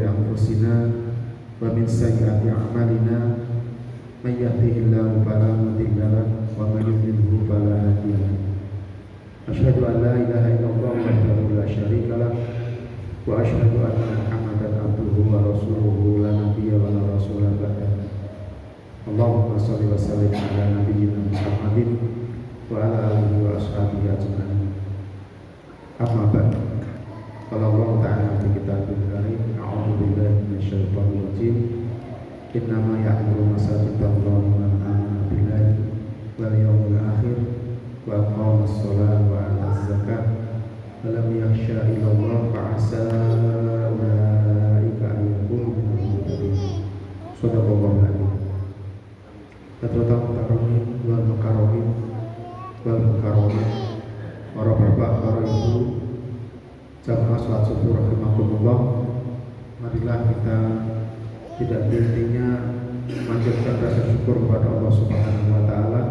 أنفسنا ومن سيئات أعمالنا من يهده الله فلا مضل له ومن يضلل فلا هادي له أشهد أن لا إله إلا الله وحده لا شريك له وأشهد أن محمدا عبده ورسوله لا نبي ولا رسول بعده اللهم صل وسلم على نبينا محمد وعلى آله وأصحابه أجمعين أما بعد قال الله تعالى في كتابه الكريم أعوذ بالله من الشيطان الرجيم إنما يعمر مساجد الله من آمن بالله واليوم الآخر وأقام الصلاة وآتى الزكاة ولم يخشى إلا الله فعسى أولئك أن يكونوا من المهتدين صدق الله العظيم. Terutama mukarramin wal mukarramin wal mukarramin, para bapak, para ibu, jamaah salat subuh rahimakumullah. Marilah kita tidak henti-hentinya memanjatkan rasa syukur kepada Allah Subhanahu wa taala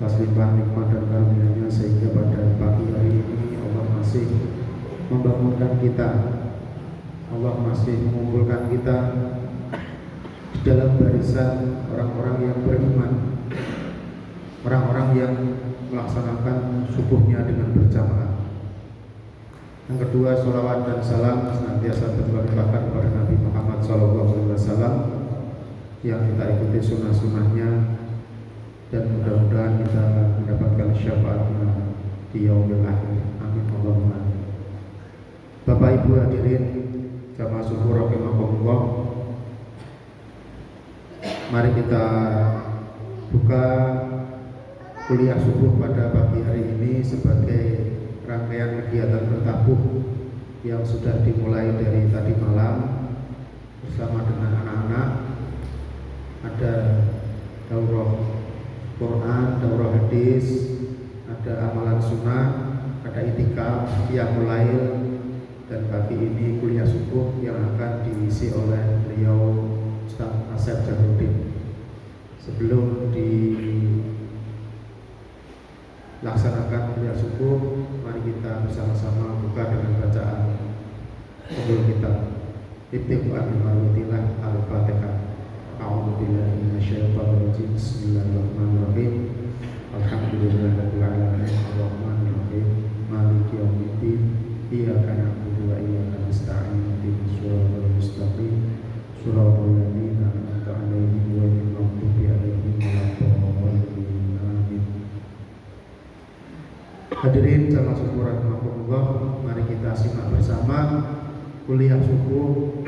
atas limpahan nikmat dan karunia-Nya sehingga pada pagi hari ini Allah masih membangunkan kita. Allah masih mengumpulkan kita di dalam barisan orang-orang yang beriman, orang-orang yang melaksanakan subuhnya dengan berjamaah. Yang kedua, sholawat dan salam senantiasa terlimpahkan kepada Nabi Muhammad SAW yang kita ikuti sunnah-sunnahnya dan mudah-mudahan kita mendapatkan syafaatnya di yaumil akhir. Amin Allahumma amin. Bapak Ibu hadirin jamaah subuh rahimakumullah, mari kita buka kuliah subuh pada pagi hari ini sebagai rangkaian kegiatan bertabuh yang sudah dimulai dari tadi malam bersama dengan anak-anak. Ada daurah Quran, daurah hadis, ada amalan sunnah, ada itikaf yang mulai, dan pagi ini kuliah subuh yang akan diisi oleh beliau Ustaz Asep Jahrudin. Sebelum dilaksanakan kuliah subuh, mari kita bersama-sama buka dengan bacaan pembuka kitab Ibtiqa'an Marutilah Al-Fatihah. A'udzubillahi minasyaitonir rajim. Bismillahirrahmanirrahim. Alhamdulillahirabbil alamin arrahmanir rahim maliki yaumiddin iyyaka na'budu wa iyyaka nasta'in ihdinas siratal mustaqim siratal ladzina an'amta 'alaihim ghairil maghdubi 'alaihim waladdallin. Amin. Hadirin jamaah subuh rahimakumullah, mari kita simak bersama kuliah subuh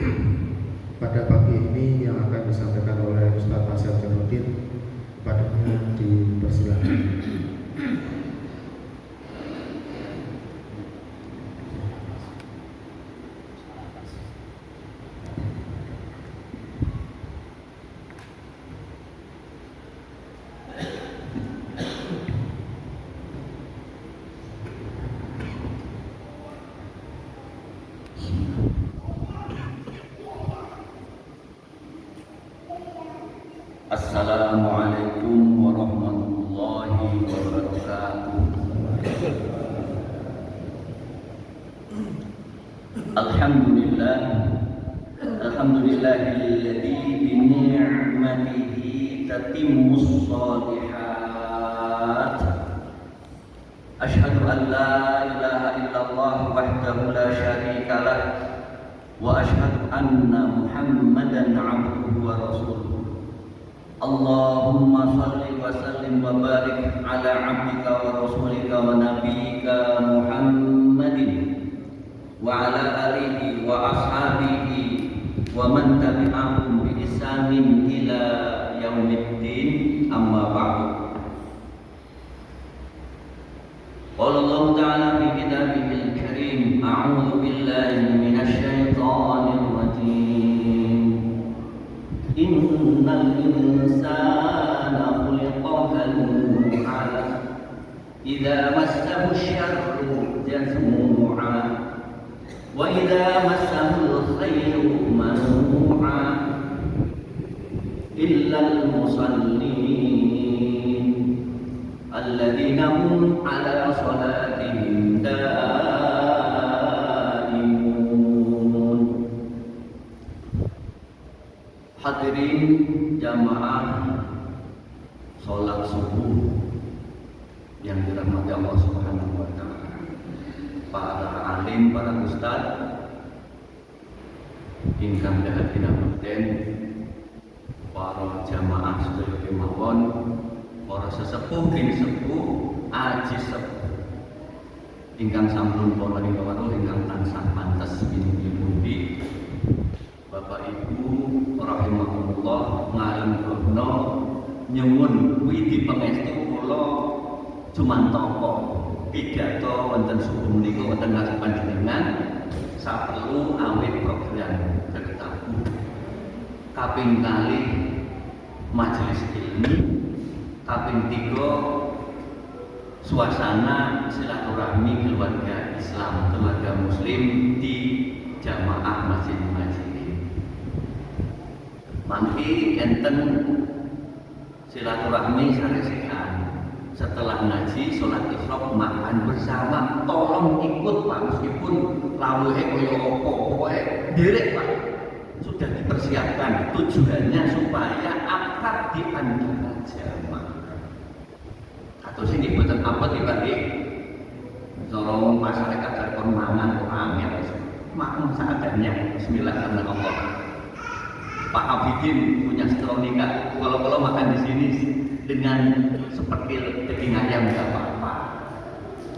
pada pagi ini yang akan disampaikan oleh Ustaz Asep Jahrudin. Kepadanya dipersilakan. Assalamualaikum warahmatullahi wabarakatuh. Alhamdulillahilladzi bi ni'matihi tatimmus shalihat. Asyhadu an la ilaha illallah wahdahu la syarika lah wa asyhadu anna Muhammadan 'abduhu wa rasuluh. Allahumma salli wa sallim wa barik ala 'abdika wa rasulika wa nabiyyika Muhammadin wa ala alihi wa ashabihi wa man tabi'ahum bi ihsanin ila yaumiddin. Amma ba'du. Qala Allah ta'ala fi kitabihil karim, a'udzu billahi minasy syaithanir rajim. Innal insana khuliqa halu'a idza massahu syarru jazmu'a wa idza massahu khairu manu'a illal musallin alladzina hum ala salatihim daimun. hadirin jamaah sholat subuh yang dirahmati Allah Subhanahu wa taala. Para alim, para ustaz ingkang dahat kinabekten, para jamaah sedaya kemawon, para sesepuh kini sepuh, aji sepuh ingkang sampun para ingkang ingkang tansah pantes pundi-pundi. Bapak Ibu rahimahullah ngalemna nyuwun widi pangestu kula jumantaka pidato wonten subuh menika wonten ngarep panjenengan saperlu awit program ketabu kaping kalih majelis ilmu, kaping 3 suasana silaturahmi keluarga Islam, keluarga Muslim di jamaah Masjid Muhajirin. Mangki enten silaturahmi saresehan. Setelah ngaji, sholat isyraq, makan bersama, tolong ikut Pak, meskipun lawuhe kaya apa, pokoke nderek Pak. Sudah dipersiapkan, tujuannya supaya akrab di antara jamaah. Atau sini boten apa dibagi sorong masyarakat dari permangan orang yang maklum seadanya. Bismillahirrahmanirrahim. Pak Abidin punya setelah nikah, kalau makan di sini dengan seperti daging ayam nggak apa-apa.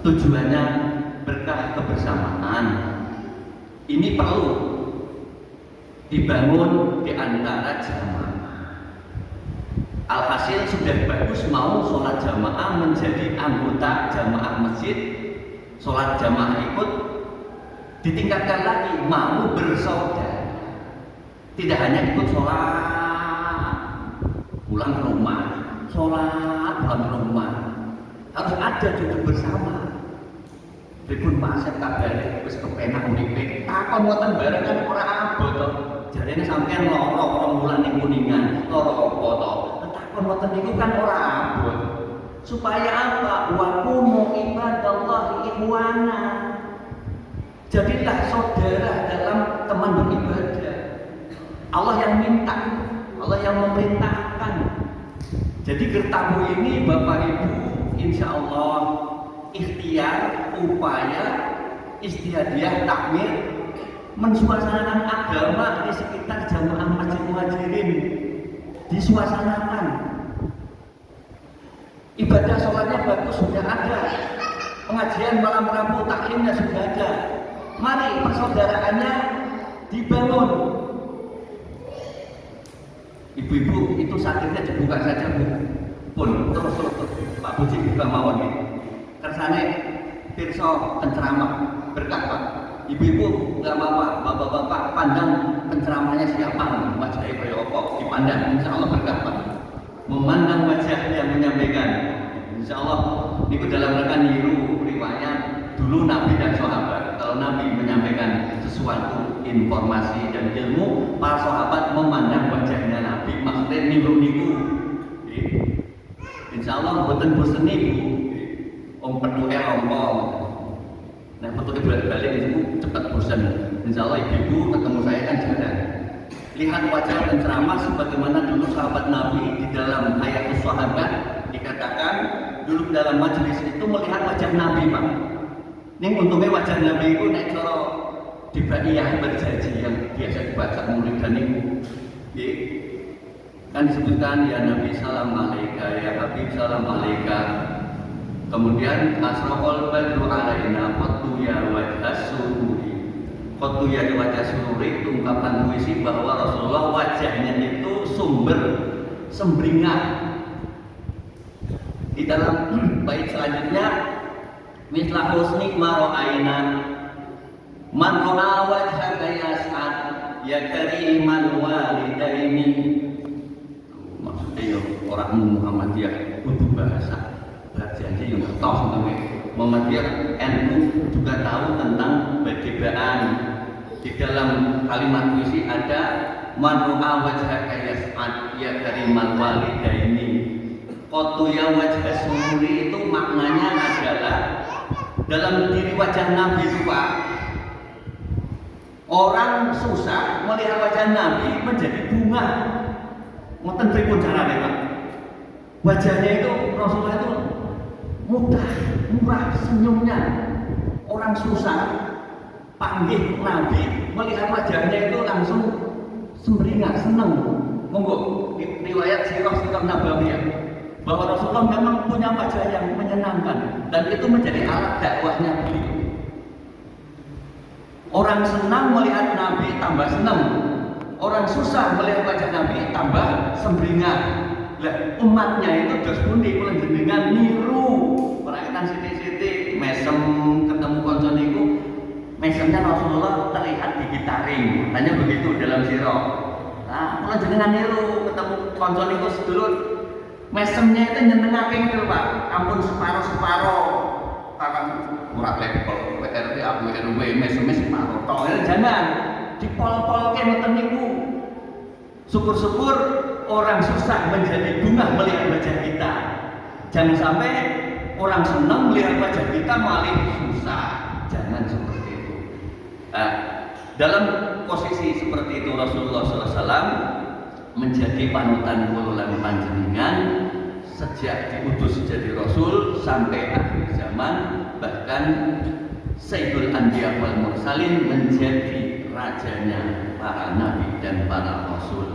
Tujuannya berkah kebersamaan. Ini perlu dibangun di antara jamaah. Alhasil sudah bagus mau sholat jamaah menjadi anggota jamaah masjid, sholat jamaah ikut, ditingkatkan lagi mau bersaudara. Tidak hanya ikut sholat pulang ke rumah, sholat pulang ke rumah, harus ada duduk bersama. Pripun Pak Asep kabare wis kepenak uripe. Takon wonten bareng kan ora abot to. Jarene sampean lara ora wulan ning Kuningan, lara apa to? Takon wonten niku kan ora abot. Supaya apa? Wa kunu ibadallahi ikhwana. Jadilah saudara dalam teman beribadah. Allah yang minta, Allah yang memerintahkan. Jadi gertamu ini Bapak Ibu, insya Allah ikhtiar, upaya, istihadiah, takmir mensuasanakan agama di sekitar jamaah Masjid Muhajirin, disuasanakan. Ibadah sholatnya bagus sudah ada, pengajian malam Rabu taklimnya sudah ada. Mari persaudaraannya dibangun. Ibu-ibu itu sakitnya dibuka saja Bu. Pun terus Pak Puji buka mawon ya. Kersane pirsa penceramah berkah Pak. Ibu-ibu enggak apa-apa, bapak-bapak pandang penceramahnya siapa, wajahnya kaya apa, dipandang insya Allah berkah Pak. Memandang wajah yang menyampaikan, insya Allah itu dalam rangka niru riwayat dulu Nabi dan sahabat. Kalau Nabi menyampaikan sesuatu informasi dan ilmu, para sahabat memandang wajahnya Nabi, maksudnya niru-niru. Insya Allah boten bosen niku. Om penuhe rompong. Nah, betul balik-balik itu cepat bosan. Insya Allah ibu ketemu saya kan jarang. Lihat wajah penceramah sebagaimana dulu sahabat Nabi di dalam ayat sahabat dikatakan dulu dalam majelis itu melihat wajah Nabi Pak. Ini untungnya wajah Nabi itu nek cara dibaiyah berjanji yang biasa dibaca murid dan ibu. Kan disebutkan ya Nabi salam alaika, ya Habib salam alaika. Kemudian asraqal badru alaina qattu ya wajhas sururi. Qattu ya wajhas sururi itu ungkapan puisi bahwa Rasulullah wajahnya itu sumber sembringah. Di dalam bait selanjutnya mislah husni ma ra'aina man ra'a wajhaka yas'ad ya kariman walidaini. Maksudnya ya orang Muhammadiyah butuh bahasa janji yang tahu sampai Muhammadiyah NU juga tahu tentang peribadatan. Di dalam kalimat puisi ada man ra'a wajhaka yas'ad ya kariman walidaini. Qattu ya wajhas sururi itu maknanya adalah dalam diri wajah Nabi itu Pak, orang susah melihat wajah Nabi menjadi bunga. ngoten pripun carane Pak? Wajahnya itu Rasulullah itu mudah, murah senyumnya. Orang susah panggil Nabi melihat wajahnya itu langsung sumringah, senang. Monggo riwayat sirah nabawiyah bahwa Rasulullah memang punya wajah yang menyenangkan dan itu menjadi alat dakwahnya beliau. Orang senang melihat Nabi tambah senang, orang susah melihat wajah Nabi tambah sumringah. Lah umatnya itu dos pundi kula jenengan niru perakitan sithik-sithik mesem ketemu kanca niku mesemnya Rasulullah terlihat digitaring, tanya begitu dalam sirah. Nah, kula jenengan niru ketemu kanca niku sedulur mesemnya itu nyenengake gitu Pak, ampun separuh-separuh kakang ora level PRT aku RW mesem separuh tok jangan dipol-polke ngoten niku. Syukur-syukur orang susah menjadi bungah melihat wajah kita. Jangan sampai orang senang melihat wajah kita malah susah. Jangan seperti itu. Nah, dalam posisi seperti itu Rasulullah SAW menjadi panutan kululan panjenengan sejak diutus jadi Rasul sampai akhir zaman, bahkan Sayyidul Anbiya wal Mursalin menjadi rajanya para nabi dan para rasul.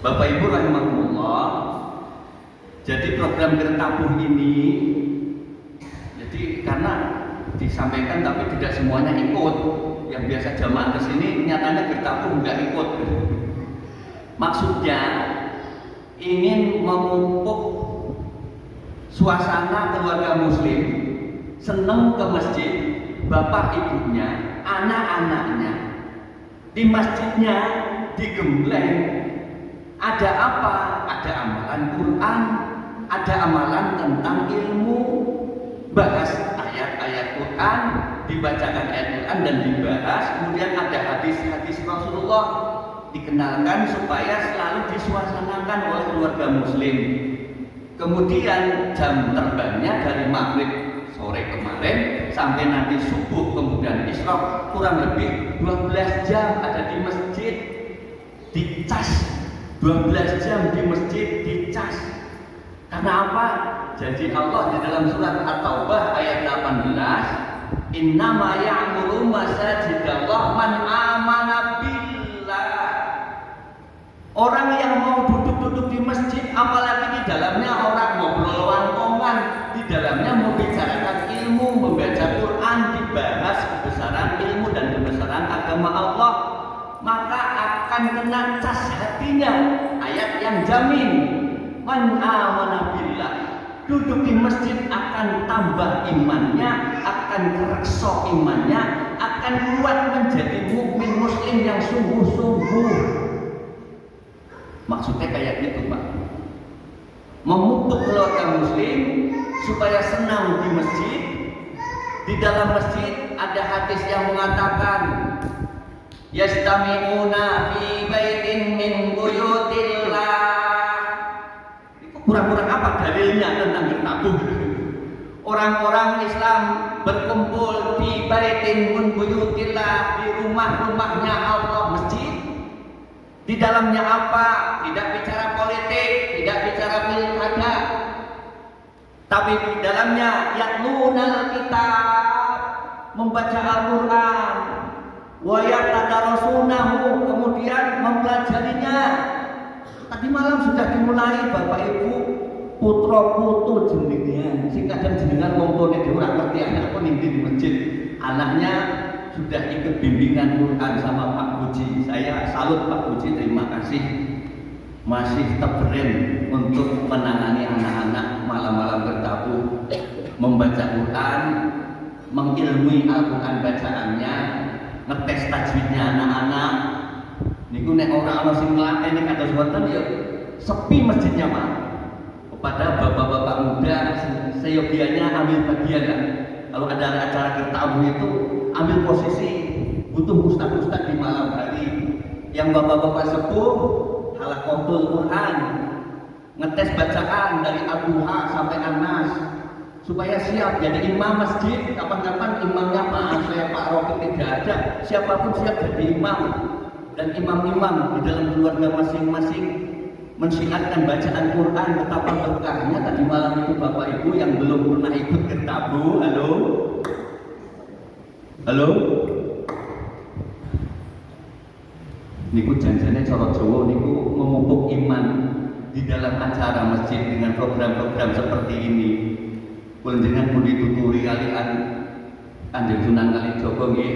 Bapak Ibu rahimakumullah, jadi program Gertabuh ini jadi karena disampaikan tapi tidak semuanya ikut. Yang biasa jamaah ke sini nyatanya Gertabuh enggak ikut. Maksudnya ingin memupuk suasana keluarga muslim, senang ke masjid, bapak ibunya, anak-anaknya di masjidnya digembleng. Ada apa? Ada amalan Quran, ada amalan tentang ilmu, bahas ayat-ayat Quran, dibacakan ayat Quran dan dibahas, kemudian ada hadis-hadis Rasulullah dikenalkan supaya selalu disuasanakan oleh keluarga muslim. Kemudian jam terbangnya dari maghrib sore kemarin sampai nanti subuh kemudian isra kurang lebih 12 jam ada di masjid, dicas 12 jam di masjid dicas. Karena apa? Janji Allah di dalam surat At-Taubah ayat 18, innama ya'muru masajidallah man amana billah. Orang yang mau duduk-duduk di masjid, apalagi di dalamnya orang ngobrol wangkongan, di dalamnya membicarakan ilmu, membaca Quran, dibahas kebesaran ilmu dan kebesaran agama Allah, maka akan kena cas hatinya. Ayat yang jamin man amana billah, duduk di masjid akan tambah imannya, akan kerekso imannya, akan kuat menjadi mukmin muslim yang sungguh-sungguh. Maksudnya kayak gitu Pak, memupuk keluarga muslim supaya senang di masjid. Di dalam masjid ada hadis yang mengatakan yastami'una fi baitin min buyutillah. Itu kurang-kurang apa dalilnya tentang Gertabuh? Orang-orang Islam berkumpul di baitin min buyutillah, di rumah-rumahnya Allah, masjid. Di dalamnya apa? Tidak bicara politik, tidak bicara pilkada, tapi di dalamnya yatlunal kitab, membaca Al-Quran, wa yatadarasunahu, kemudian mempelajarinya. Tadi malam sudah dimulai Bapak Ibu, putra putu jenengan, sing kadang jenengan wong tuane dhewe ora ngerti anak apa ning di masjid. Anaknya sudah ikut bimbingan Quran sama Pak Puji. Saya salut Pak Puji, terima kasih masih teberen untuk menangani anak-anak malam-malam Gertabuh, membaca Quran, mengilmui Al-Quran bacaannya, ngetes tajwidnya anak-anak. Niku nek ora ana sing nglatih nek kados wonten ya sepi masjidnya Pak. Kepada bapak-bapak muda seyogianya ambil bagian lah. Kalau ada acara Gertabuh itu ambil posisi, butuh ustaz-ustaz di malam hari. Yang bapak-bapak sepuh halaqatul Quran, ngetes bacaan dari Al-Duha sampai An-Nas supaya siap jadi imam masjid. Kapan-kapan imamnya maaf saya Pak Rofi tidak ada, siapapun siap jadi imam. Dan imam-imam di dalam keluarga masing-masing mensiarkan bacaan Quran, betapa berkahnya tadi malam itu Bapak Ibu yang belum pernah ikut Kertabu. Halo? Halo? Niku janjane cara Jawa niku memupuk iman di dalam acara masjid dengan program-program seperti ini. Kula jenengan pun dituturi kalian Kanjeng Sunan Kalijaga nggih.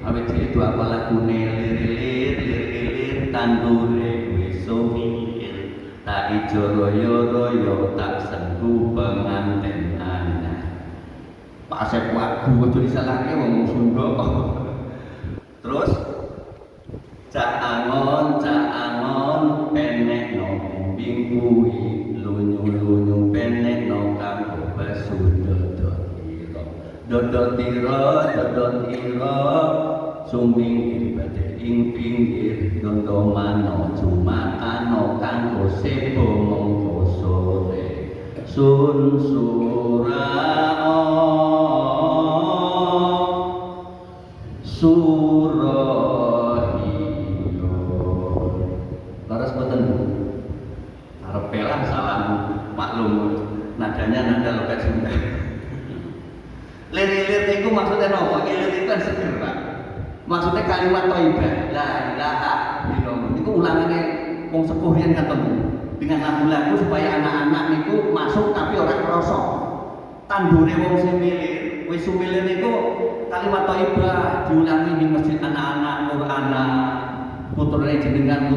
Awit itu apa lagune lir-lir tandure wis sumilir tak ijo royo-royo tak sentuh penganten anyar. Pak Asep wagu aja disalahke wong Sunda. Terus cak angon penek no embing kuwi lunyu-lunyu penek no kanggo basu dodot ira sumbing ibade ing pinggir dondomano jumatano kanggo sebo mongko sore sun surao surahiyo laras boten Bu arep pelan salam maklum nadanya nada logat Sunda. Lir-lir itu maksudnya apa? Lir itu kan seger Pak. Maksudnya kalimat thayyibah la ilaha illallah. Itu ulangannya wong sepuh yen ketemu dengan lagu-lagu supaya anak-anak niku masuk tapi orang krasa. Tandure wong sing milir, wis sumilir niku kalimat thayyibah diulangi di masjid anak-anak Qur'ana. Putrane jenengan,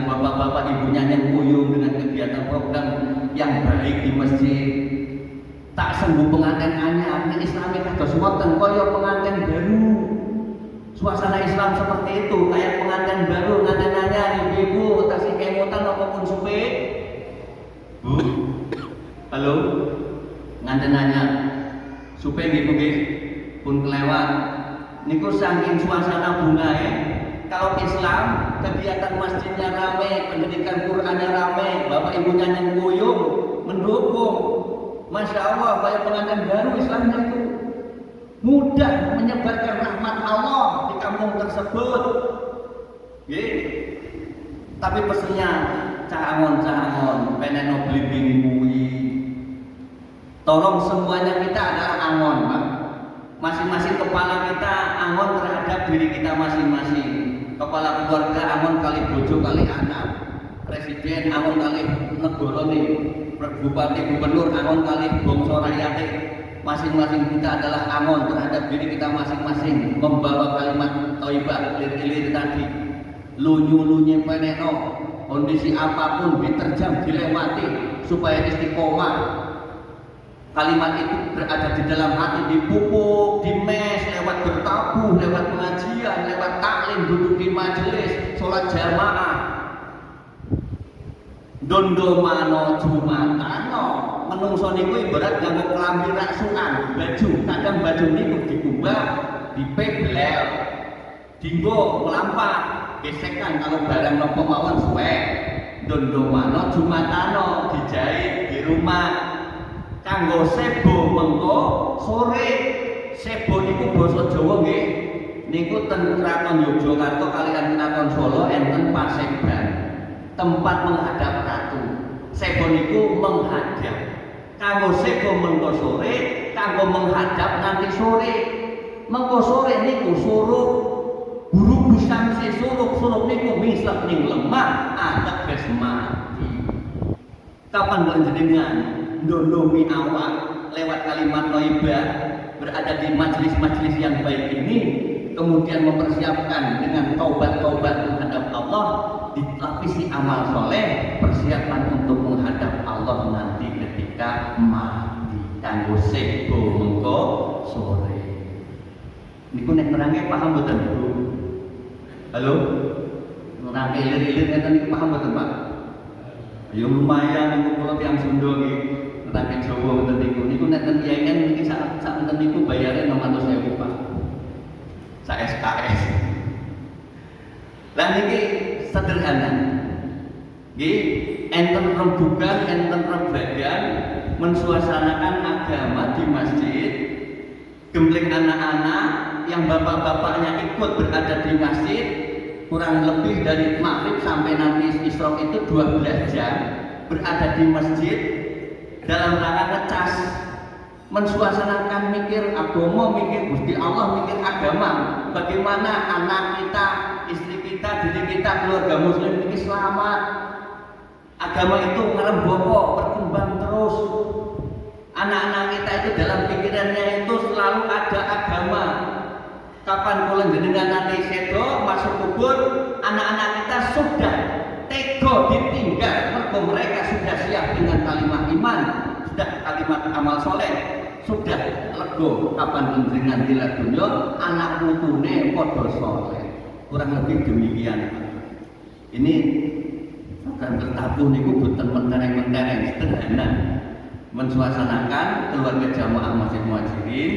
bapak-bapak ibunya yang kuyung dengan kegiatan program yang baik di masjid. Tak sembuh pengantin anyar, ini Islami kados ngoten kaya pengantin baru. Suasana Islam seperti itu, kayak pengantin baru, pengantin anyar, ibu-ibu, tasih kemutan apapun supe. Bu, halo, pengantin anyar, supe ibu pun kelewat. Niku saking suasana bunga ya. Kalau Islam, kegiatan masjidnya rame, pendidikan Qur'annya rame, bapak ibunya yang kuyung, mendukung. Masya Allah, kayak pengantin baru Islamnya itu mudah menyebarkan rahmat Allah di kampung tersebut. Tapi pesennya cangon peneno blimbing kuwi. Tolong semuanya kita adalah angon, Pak. Masing-masing kepala kita angon terhadap diri kita masing-masing. Kepala keluarga angon kali bojo kali anak. Presiden angon kali negara nih. Bupati, gubernur, angon kali bangsa rakyate. Masing-masing kita adalah angon terhadap diri kita masing-masing, membawa kalimat thayyibah lir-lir tadi. Lunyu-lunyu peneno, kondisi apapun diterjang, dilewati supaya istiqomah. Kalimat itu berada di dalam hati, dipupuk, dimes, lewat bertabuh, lewat pengajian, lewat taklim, duduk di majelis, sholat jamaah. Dondomano jumatano menungso niku ibarat nganggo klambi raksukan baju, kadang baju niku digubah dipebel dinggo melampah gesekan kalau barang nopo mawon suwe. Dondomano jumatano dijahit di rumah kanggo sebo mengko sore. Sebo niku basa Jawa nggih niku ten Kraton Yogyakarta kaliyan Kraton Solo enten Paseban, tempat menghadap ratu. Sebo niku menghadap. Kanggo sebo mengko sore, kanggo menghadap nanti sore. Mengko sore niku suruh guru busamsi suruh niku mislep ning lemah ateges mati. Kapan panjenengan ndondomi awak lewat kalimat thayyibah berada di majelis-majelis yang baik ini, kemudian mempersiapkan dengan taubat-taubat menghadap Allah, dilapisi amal soleh, persiapan untuk menghadap Allah nanti ketika mati. Kanggo sebo mengko sore. Niku nek nerangke paham mboten Bu? Halo? Nerangke ilir-ilir ngeten niku paham mboten Pak? Ya lumayan niku kula tiyang Sunda nggih. Nerangke Jawa mboten niku. Niku nek ten kiai-kiai niki sak menten niku bayare 600.000 Pak. Sak SKS. Lah niki sederhana. Nggih, enten rembugan, enten rebagan mensuasanakan agama di masjid. Gembleng anak-anak yang bapak-bapaknya ikut berada di masjid, kurang lebih dari maghrib sampai nanti isyraq itu 12 jam berada di masjid dalam rangka ngecas, mensuasanakan mikir agama, mikir Gusti Allah, mikir agama, bagaimana anak kita, istri kita, diri kita, keluarga muslim ini selamat, agama itu ngeremboko, berkembang terus, anak-anak kita itu dalam pikirannya itu selalu ada agama. Kapan kula jenengan nanti sedo masuk kubur, anak-anak kita sudah tego ditinggal, mergo mereka sudah siap dengan kalimat iman, sudah kalimat amal soleh, sudah lego kapan jenengan tilar dunya, anak putune padha soleh. Kurang lebih demikian. Ini bukan bertabuh niku boten mentereng-mentereng, sederhana. Mensuasanakan keluarga jamaah Masjid Muhajirin,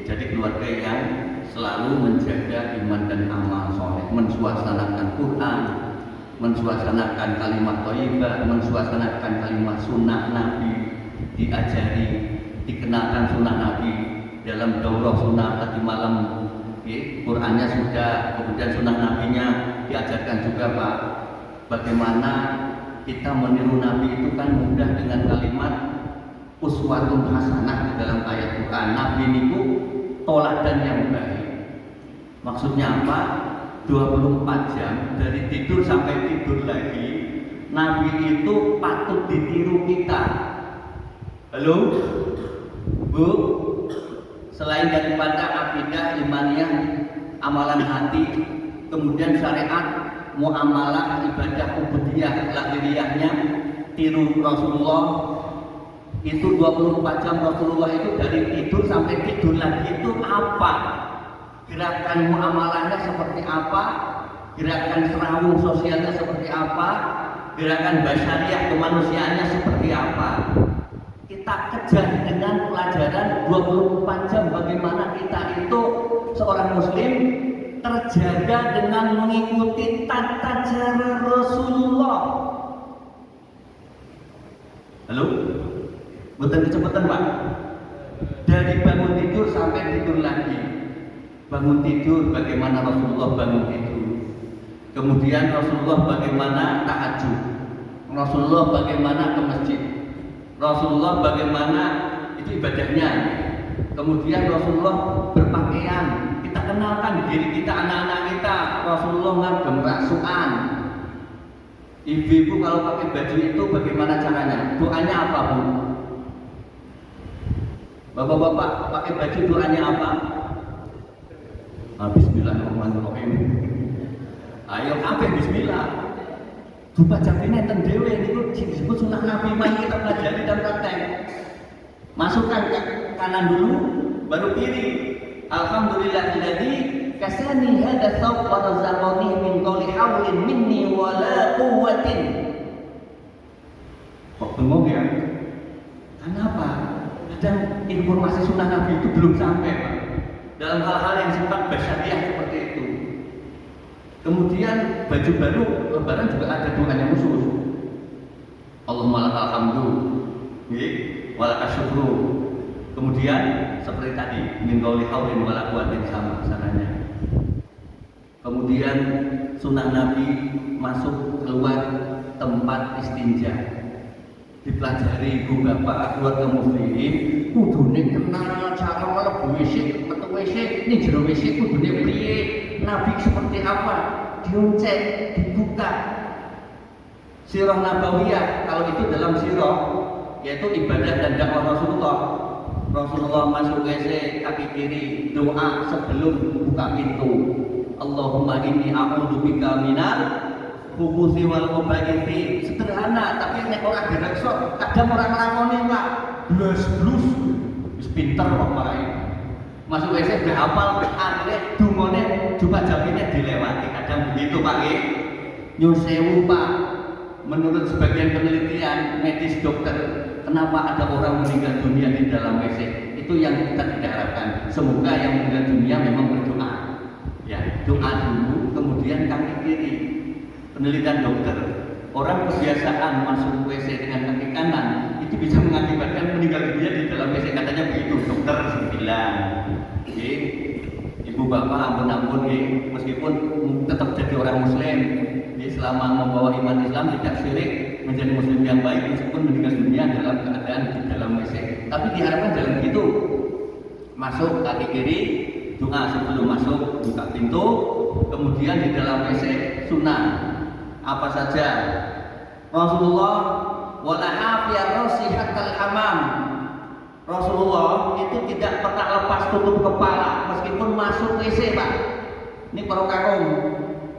jadi keluarga yang selalu menjaga iman dan amal soleh, mensuasanakan Quran, mensuasanakan kalimat thayyibah, mensuasanakan kalimat sunnah Nabi, diajari, dikenalkan sunnah Nabi dalam daurah sunnah tadi malam. Qurannya sudah, kemudian sunnah Nabinya diajarkan juga Pak. Bagaimana kita meniru Nabi itu kan mudah dengan kalimat uswatun hasanah di dalam ayat Quran. Nabi niku toladan yang baik. Maksudnya apa? 24 jam dari tidur sampai tidur lagi, Nabi itu patut ditiru kita. Halo? Bu? Selain daripada akidah, imaniyah, amalan hati, kemudian syariat, muamalah, ibadah, ubudiyah, lahiriahnya, tiru Rasulullah. Itu 24 jam Rasulullah itu dari tidur sampai tidur lagi itu apa? Gerakan muamalahnya seperti apa? Gerakan serawung sosialnya seperti apa? Gerakan basyariah kemanusiaannya seperti apa? Kita kejar dengan pelajaran 24 jam bagaimana kita itu seorang muslim terjaga dengan mengikuti tata cara Rasulullah. Halo? Betul kecepatan Pak. Dari bangun tidur sampai tidur lagi. Bangun tidur bagaimana Rasulullah bangun tidur. Kemudian Rasulullah bagaimana tahajud. Rasulullah bagaimana ke masjid. Rasulullah bagaimana itu ibadahnya. Kemudian Rasulullah berpakaian. Kita kenalkan diri kita, anak-anak kita. Rasulullah ngagem rasukan. Ibu-ibu kalau pakai baju itu bagaimana caranya? Doanya apa Bu? Bapak-bapak pakai baju doanya apa? Bismillahirrahmanirrahim. Ayo kabeh bismillah. Dupa jabine ten dhewe niku disebut sunnah Nabi, mari kita pelajari dan praktek. Masukkan ke kanan dulu, baru kiri. Alhamdulillahilladzi kasani hadza thawb wa razaqani min qawli haulin minni wa la quwwatin. Kok bengong ya? Kenapa? Kadang informasi sunnah Nabi itu belum sampai Pak, dalam hal-hal yang sifat basyariah seperti itu. Kemudian baju baru lebaran juga ada doanya khusus. Allahumma lakal hamdu wa lakal syukru. Kemudian seperti tadi min qauli haulin wa la quwwatin sama sananya. Kemudian sunnah Nabi masuk keluar tempat istinja. Dipelajari ibu bapak keluarga muslim kudune kenal cara mlebu WC, metu WC, ning jero WC kudune priye, Nabi seperti apa, dioncek, dibuka. Sirah Nabawiyah kalau itu dalam sirah yaitu ibadah dan dakwah Rasulullah. Rasulullah masuk WC kaki kiri doa sebelum buka pintu. Allahumma inni a'udzubika minal khubuthi wal khabaithi. Sederhana tapi nek ora direksa kadang orang nglakoni Pak blas-blus wis pinter kok marai. Masuk WC udah hafal akhirnya dungane juga jabine dilewati. Kadang begitu Pak nggih. Nyuwun sewu Pak. Menurut sebagian penelitian medis dokter, kenapa ada orang meninggal dunia di dalam WC? Itu yang kita tidak harapkan. Semoga yang meninggal dunia memang berdoa. Ya, doa dulu kemudian kaki kiri. Penelitian dokter, orang kebiasaan masuk WC dengan kaki kanan itu bisa mengakibatkan meninggal dunia di dalam WC, katanya begitu dokter bilang. Ibu ibu bapak ampun meskipun tetap jadi orang muslim, selama membawa iman Islam tidak syirik, menjadi muslim yang baik meskipun meninggal dunia dalam keadaan di dalam WC. Tapi diharapkan dalam itu masuk kaki kiri, doa sebelum masuk buka pintu, kemudian di dalam WC sunnah apa saja. Rasulullah wala hafiyar rasihatal hamam. Rasulullah itu tidak pernah lepas tutup kepala meskipun masuk WC, Pak. Ini para kakung.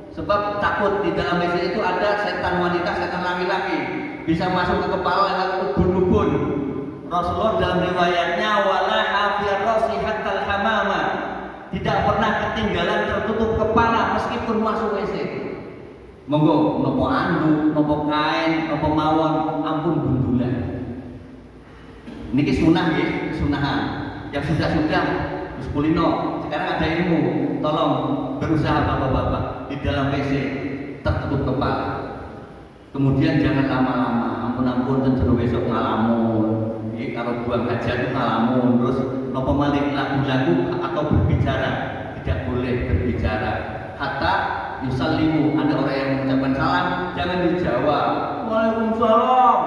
Sebab takut di dalam WC itu ada setan wanita, setan laki-laki bisa masuk ke kepala lalu ubun-ubun. Rasulullah dalam riwayatnya wala hafiyar rasihatal hamama, tidak pernah ketinggalan tertutup kepala meskipun masuk WC. Monggo nopo anduk, nopo kain, nopo mawon, ampun bundulan. Niki sunnah nggih, kesunahan. Yang sudah-sudah wis kulino, sekarang ada ilmu. Tolong berusaha bapak-bapak di dalam WC tertutup kepala. Kemudian jangan lama-lama, ampun-ampun dan besok ngalamun. Kalau buang hajat ngalamun, terus nopo malih lagu-lagu atau berbicara, tidak boleh berbicara. Hatta yusallimu, ada orang yang mengucapkan salam, jangan dijawab waalaikumsalam.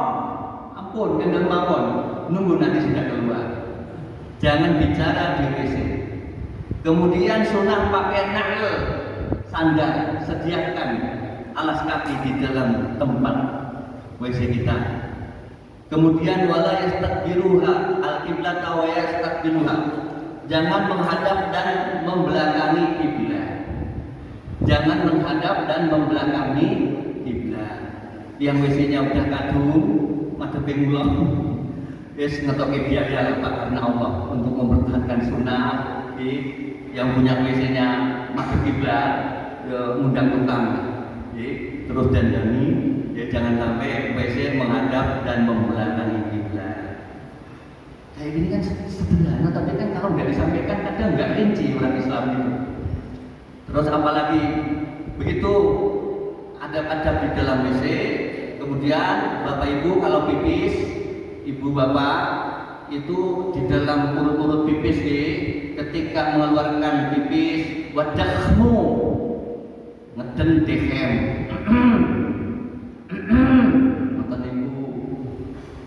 Ampun, kendang mawon, nunggu nanti sudah keluar. Jangan bicara di WC. Kemudian sunnah pakai na'il, sandal, sediakan alas kaki di dalam tempat WC kita. Kemudian wala yastaqbiluha al-qiblata wa yastaqbiluha. Jangan menghadap dan membelakangi kiblat. Jangan menghadap dan membelakangi kiblat. Yang WC-nya udah kadung, madhepe kula. Wis ngetoke biaya Pak karena Allah untuk mempertahankan sunnah. Yang punya WC-nya madhep kiblat, ngundang tukang. Terus dandani, jangan sampai WC menghadap dan membelakangi kiblat. Kayak gini kan sederhana, tapi kan kalau nggak disampaikan kadang nggak rinci orang Islam itu. Terus apalagi begitu adab-adab di dalam WC. Kemudian Bapak Ibu kalau pipis, Ibu Bapak itu di dalam urut-urut pipis ketika mengeluarkan pipis wadahmu ngeden dehem. Nonton Ibu.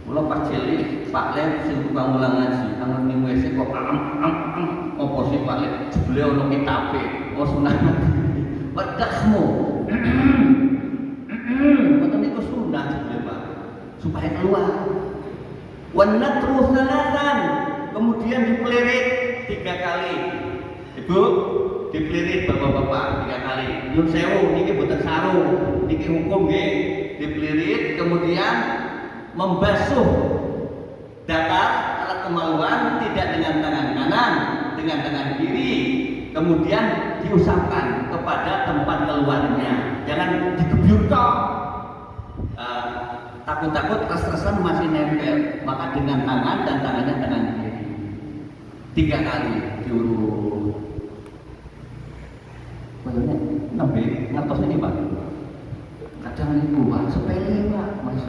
Mula pas cilik Pak Lem sing tukang ulang ngaji, angen ning WC kok opo sih Pak Lem? Jebule ono kitabe. Oh sunah. Wadahmu. Nonton itu sunah jebule Pak. Supaya keluar. Wanatru salatan, kemudian dipelirit 3 kali. Ibu, dipelirit bapak-bapak 3 kali. Nyun sewu, niki boten sarung, niki hukum nggih. Dipelirit, kemudian membasuh datar alat kemaluan tidak dengan tangan kanan, dengan tangan kiri. Kemudian diusapkan kepada tempat keluarnya. Jangan digebyur tok. Takut-takut res-resan masih nempel, maka dengan tangan dan tangannya tangan kiri 3 kali diurut. Banyak nembe ngertos ini Pak. Kadang itu Pak sepele Pak, Mas.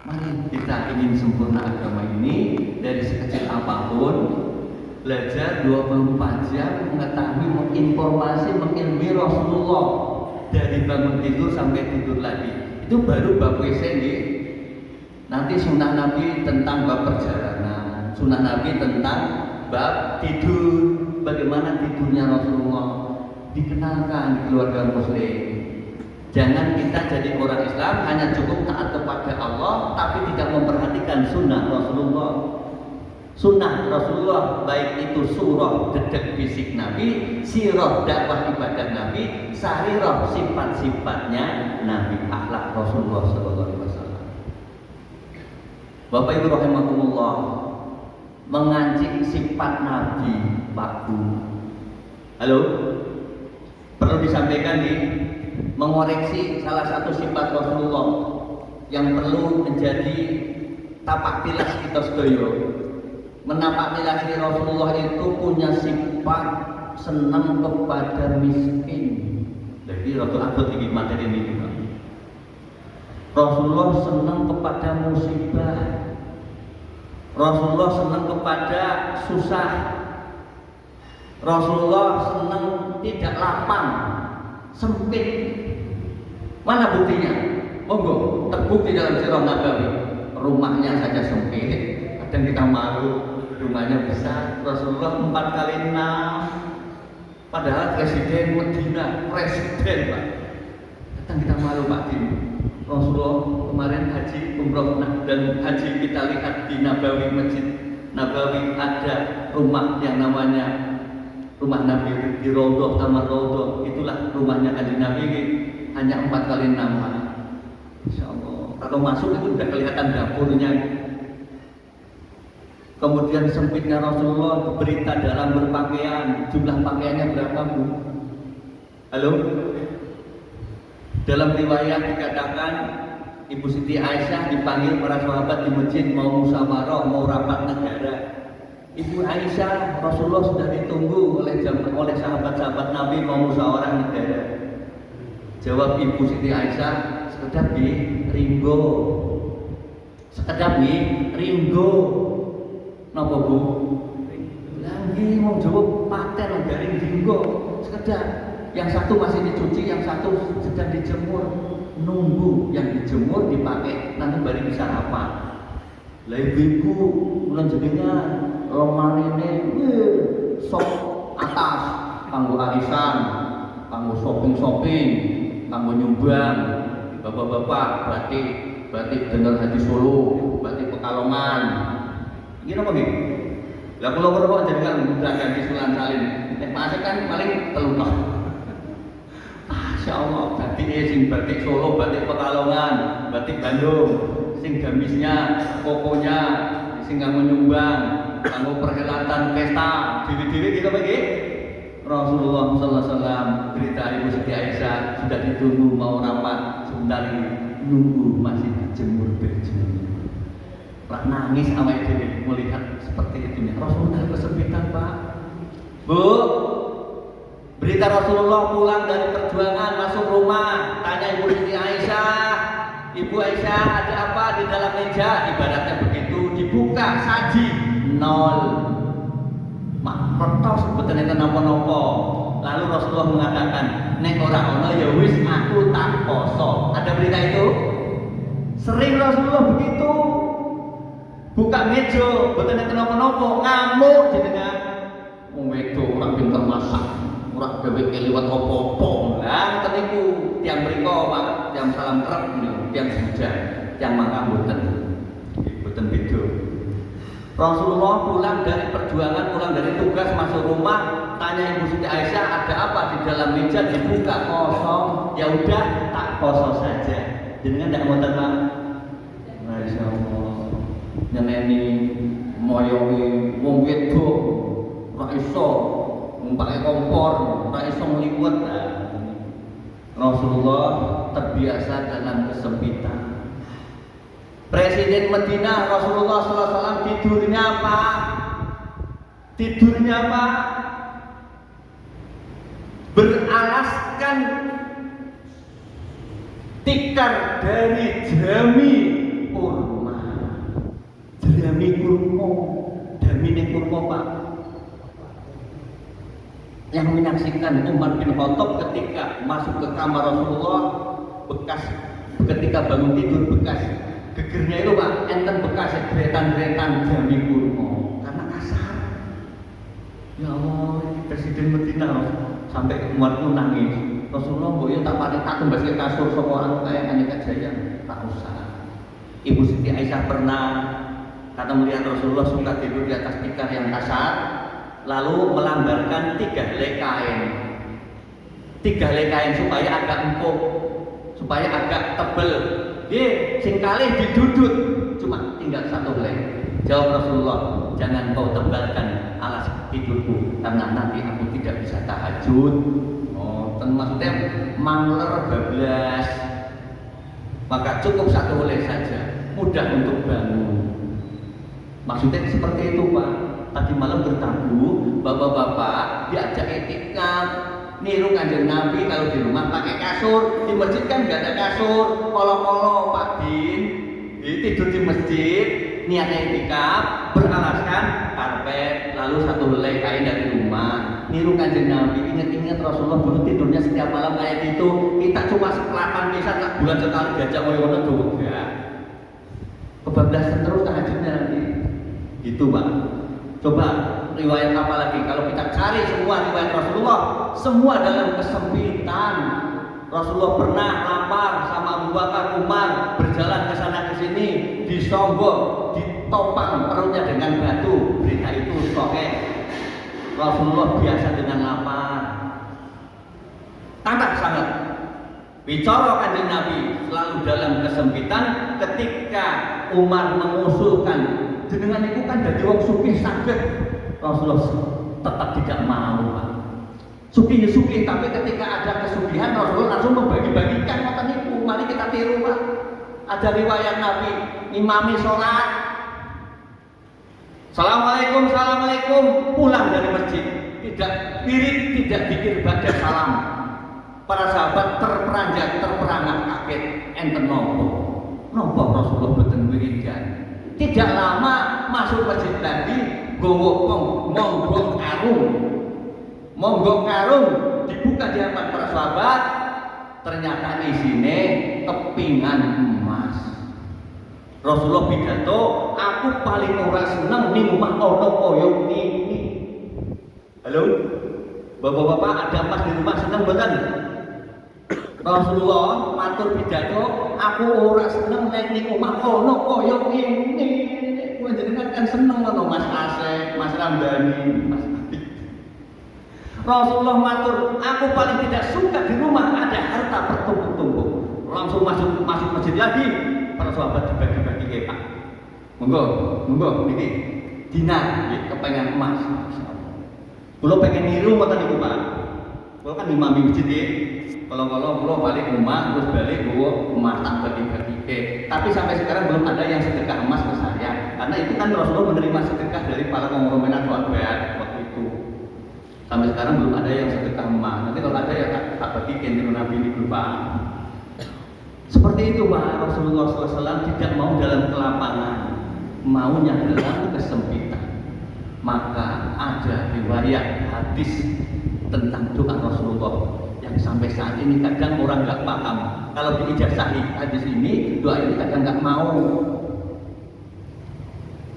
Mari kita ingin sempurna agama ini dari sekecil apapun, belajar 24 jam mengetahui, menginformasi, mengilmi Rasulullah dari bangun tidur sampai tidur lagi. Itu baru bab WC nih. Nanti sunnah Nabi tentang bab perjalanan, sunnah Nabi tentang bab tidur, bagaimana tidurnya Rasulullah dikenalkan di keluarga muslim. Jangan kita jadi orang Islam hanya cukup taat kepada Allah tapi tidak memperhatikan sunnah Rasulullah. Sunnah Rasulullah baik itu surah dedek fisik Nabi, sirah dakwah ibadah Nabi, sarirah sifat-sifatnya Nabi, akhlak Rasulullah SAW. Bapak Ibu rahimakumullah, mengancing sifat Nabi Pak. Halo, perlu disampaikan nih, mengoreksi salah satu sifat Rasulullah yang perlu menjadi tapak tilas kita sedaya. Menapaki laki Rasulullah itu punya sifat senang kepada miskin. Jadi Rasulullah ini materi ini juga. Rasulullah senang kepada musibah. Rasulullah senang kepada susah. Rasulullah senang tidak lapang, sempit. Mana buktinya? Monggo, terbukti dalam sirah Nabawi. Rumahnya saja sempit, kadang kita malu, rumahnya besar. Rasulullah 4 kali 6. Padahal presiden Medina, presiden Pak. Kadang kita malu Pak Din. Rasulullah kemarin haji umroh dan haji kita lihat di Nabawi, Masjid Nabawi ada rumah yang namanya rumah Nabi di Raudhah, Taman Raudhah. Itulah rumahnya Kanjeng Nabi, hanya 4 kali 6. Insya Allah. Kalau masuk itu sudah kelihatan dapurnya. Kemudian sempitnya Rasulullah, berita dalam berpakaian. Jumlah pakaiannya berapa Bu? Halo? Dalam riwayat dikatakan Ibu Siti Aisyah dipanggil para sahabat di masjid mau musyawarah, mau rapat negara. Ibu Aisyah, Rasulullah sudah ditunggu oleh sahabat-sahabat Nabi mau musyawarah negara. Jawab Ibu Siti Aisyah, sekedap di ringgo. Sekedap di ringgo. Napa Bu? Lagi mau jawab paten dari ringgo. Sekedap. Yang satu masih dicuci, yang satu sedang dijemur. Nunggu yang dijemur dipakai, nanti baru bisa apa? Lah ibu bulan jenengan lemari ini sok atas, kanggo arisan, kanggo shopping, kanggo nyumbang. Bapak-bapak berarti bener hati Solo, berarti Pekalongan. Ini apa nih? Lah kalau kok jenengan udah ganti Sunan Salim, masih kan paling telunok. Masya Allah, batik sing batik Solo, batik Pekalongan, batik Bandung, sing gamisnya, kokonya, sing kanggo nyumbang, kanggo perhelatan pesta, dewi-dewi kita bagi. Rasulullah sallallahu alaihi wasallam berita Ibu Siti Aisyah sudah ditunggu mau rapat, sebentar ini nunggu masih dijemur bajunya. Pak nangis sama ibu melihat seperti itu. Rasulullah kesempitan Pak. Bu, berita Rasulullah pulang dari perjuangan masuk rumah, tanya Ibu Siti Aisyah, Ibu Aisyah ada apa di dalam meja? Ibaratnya begitu, dibuka saji nol. Mak kertas sebetulnya kenapa-napa. Lalu Rasulullah mengatakan, nek ora ono ya wis aku tak poso. Ada berita itu? Sering Rasulullah begitu. Buka meja, betulnya kenapa-napa, ngamuk jenengan. Wong wedok ora pinter masak. Ora gawe liwat opo-opo. Lah ketiku tiang mriko Pak, tiang salam kerep niku, tiang sudah, tiang mangka mboten. Mboten beda. Rasulullah pulang dari perjuangan, pulang dari tugas masuk rumah, tanya Ibu Siti Aisyah ada apa di dalam meja, dibuka kosong. Ya udah tak poso saja. Jenengan ndak ngoten Pak. Masya Allah. Nyeneni moyongi wong wedok ora iso pakai kompor, ora iso ngliwet. Rasulullah terbiasa dalam kesempitan. Presiden Medina Rasulullah SAW tidurnya apa? Tidurnya apa? Beralaskan tikar dari jerami kurma. Jerami kurma, damine kurma Pak. Yang menyaksikan Umar bin Khattab ketika masuk ke kamar Rasulullah, bekas ketika bangun tidur bekas gegernya itu Pak, enten bekas deretan-deretan jerami kurma karena kasar. Ya Allah, Presiden Medina sampai Umar itu nangis. Rasulullah mbok yo tak pakai tak tembas ke kasur sapa anu kaya Aneka Jaya, tak usah. Ibu Siti Aisyah pernah kata melihat Rasulullah suka tidur di atas tikar yang kasar, lalu melambarkan 3 helai kain. 3 helai kain supaya agak empuk, supaya agak tebel. Sing kalih didudut, cuma tinggal 1 helai. Jawab Rasulullah, jangan kau tebalkan alas tidurku karena nanti aku tidak bisa tahajud. Oh, maksudnya mangler bablas. Maka cukup 1 helai saja, mudah untuk bangun. Maksudnya seperti itu Pak. Tadi malam bertamu, bapak-bapak diajak etikaf, niru Kanjeng Nabi kalau di rumah pakai kasur, di masjid kan nggak ada kasur, kolo-kolo Pak Din, tidur di masjid, niatnya etikaf, beralaskan karpet, lalu 1 helai kain dari rumah, niru Kanjeng Nabi. Ingat-ingat Rasulullah dulu tidurnya setiap malam kayak gitu. Kita cuma sekelapan bisa tak bulan sekali diajak ngono tuh. Ya. Kebablasan terus Kanjeng Nabi. Gitu, Pak. Coba riwayat apa lagi? Kalau kita cari semua riwayat Rasulullah, semua dalam kesempitan. Rasulullah pernah lapar sama Abu Bakar, Umar, berjalan ke sana ke sini, disonggok, ditopang perutnya dengan batu. Berita itu sahih. Rasulullah biasa dengan lapar. Tambah sangat. Bicara Kanjeng Nabi selalu dalam kesempitan. Ketika Umar mengusulkan, jenengan itu kan jadi wong sugih saged, Rasulullah tetap tidak mau, Pak. Sugih, tapi ketika ada kesugihan Rasulullah langsung membagi-bagikan ngoten niku. Mari kita tiru, Pak. Ada riwayat Nabi imami sholat, Assalamualaikum, pulang dari masjid, tidak wirid, tidak dikir baca salam. Para sahabat terperangah kaget, enten nopo Rasulullah boten wiridan. Tidak lama masuk masjid lagi, monggok karung dibuka di hadapan para sahabat, ternyata isinya kepingan emas. Rasulullah pidato, aku paling ora seneng ning omah ana kaya ngene. Halo, bapak-bapak ada emas di rumah seneng mboten? Rasulullah matur pidato, aku ora seneng ning omah ana kaya ngene. Panjenengan kan seneng ngono Mas Asep, Mas Ramdhani, Mas Abi. Rasulullah matur, aku paling tidak suka di rumah ada harta bertumpuk-tumpuk. Langsung masuk masjid lagi, para sahabat dibagi-bagi ke Pak. Monggo niki dinar nggih kepengen emas. Kula pengen niru ngoten niku Pak. Kula kan imam masjid nggih. Kalau kula balik rumah terus balik bawa emas tak bagi-bagi. Tapi sampai sekarang belum ada yang sedekah emas ke saya. Karena itu kan Rasulullah menerima sedekah dari para konglomerat sahabat waktu itu. Sampai sekarang belum ada yang sedekah emas. Nanti kalau ada ya tak bagikan niru Nabi ini berupa. Seperti itu Pak, Rasulullah SAW tidak mau dalam kelapangan, maunya dalam kesempitan. Maka ada riwayat hadis tentang doa Rasulullah yang sampai saat ini kadang orang nggak paham. Kalau diijazahi hadis ini, doa ini kadang nggak mau.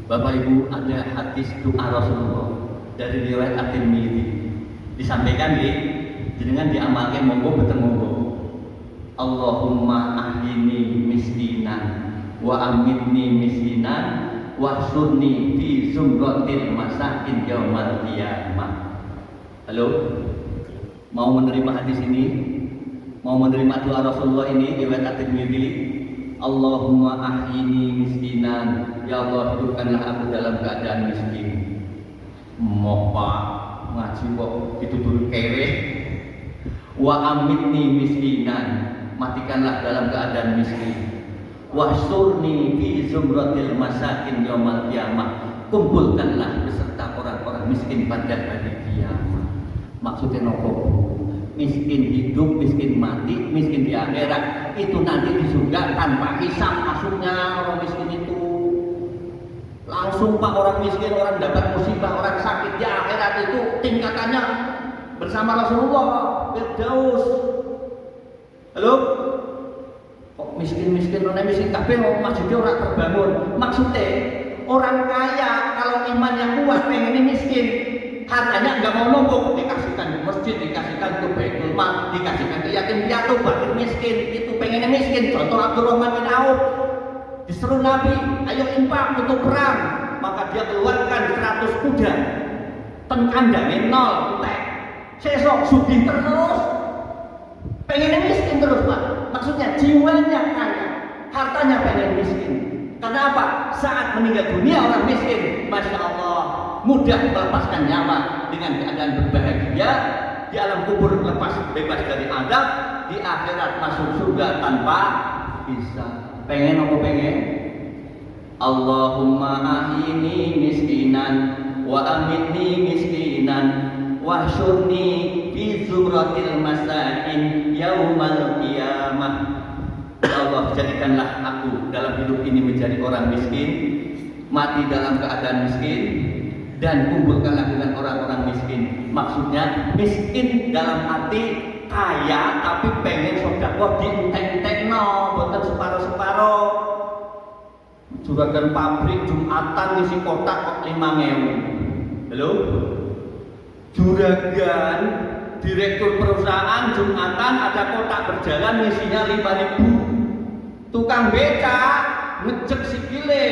Bapak Ibu, ada hadis doa Rasulullah dari riwayat At-Tirmidzi disampaikan jenengan diamalkan monggo betul monggo. Allahumma ahyini miskinan wa amitni miskinan wa surni fi zumratil masakin yaumal qiyamah. Halo? Mau menerima hadis ini? Mau menerima doa Rasulullah ini riwayat At-Tirmidzi? Allahumma ahyini miskinan, ya Allah hidupkanlah aku dalam keadaan miskin. Mopa ngaji kok ditutur kere. Wa amitni miskinan, matikanlah dalam keadaan miskin. Wahsurni fi zumratil masakin yaumal qiyamah, kumpulkanlah beserta orang-orang miskin pada hari kiamat. Maksudnya nopo? Miskin hidup, miskin mati, miskin di akhirat. Itu nanti di surga tanpa hisab masuknya orang miskin itu. Langsung Pak, orang miskin, orang dapat musibah, orang sakit di akhirat itu tingkatannya bersama Rasulullah Firdaus. Halo? Kok miskin-miskin, orang miskin kabeh masjidnya orang terbangun. Maksudnya orang kaya kalau imannya kuat pengennya miskin, hartanya nggak mau numpuk, dikasihkan ke masjid, dikasihkan ke Baitul Mal, dikasihkan ke yatim piatu, fakir miskin, itu pengennya miskin. Contoh Abdurrahman bin Auf, disuruh Nabi, ayo infak untuk perang, maka dia keluarkan 100 kuda, kandangnya 0, sesok sugih terus, pengennya miskin terus Pak. Maksudnya jiwanya kaya, hartanya pengen miskin. Karena apa? Saat meninggal dunia orang miskin, Masya Allah, mudah melepaskan nyawa dengan keadaan berbahagia. Di alam kubur lepas bebas dari adab, di akhirat masuk surga tanpa hisab. Pengen apa pengen? Allahumma ahyini miskinan wa amitni miskinan wahsyurni fi zumratil masakin yaumal qiyamah. Ya Allah, jadikanlah aku dalam hidup ini menjadi orang miskin, mati dalam keadaan miskin, dan kumpulkanlah dengan orang-orang miskin. Maksudnya miskin dalam arti kaya tapi pengen sedekah dientek-entekno, boten separo-separo. Juragan pabrik Jumatan ngisi kotak kok 5.000. Halo? Juragan direktur perusahaan Jumatan ada kotak berjalan ngisinya 5.000. Tukang becak ngecek sikile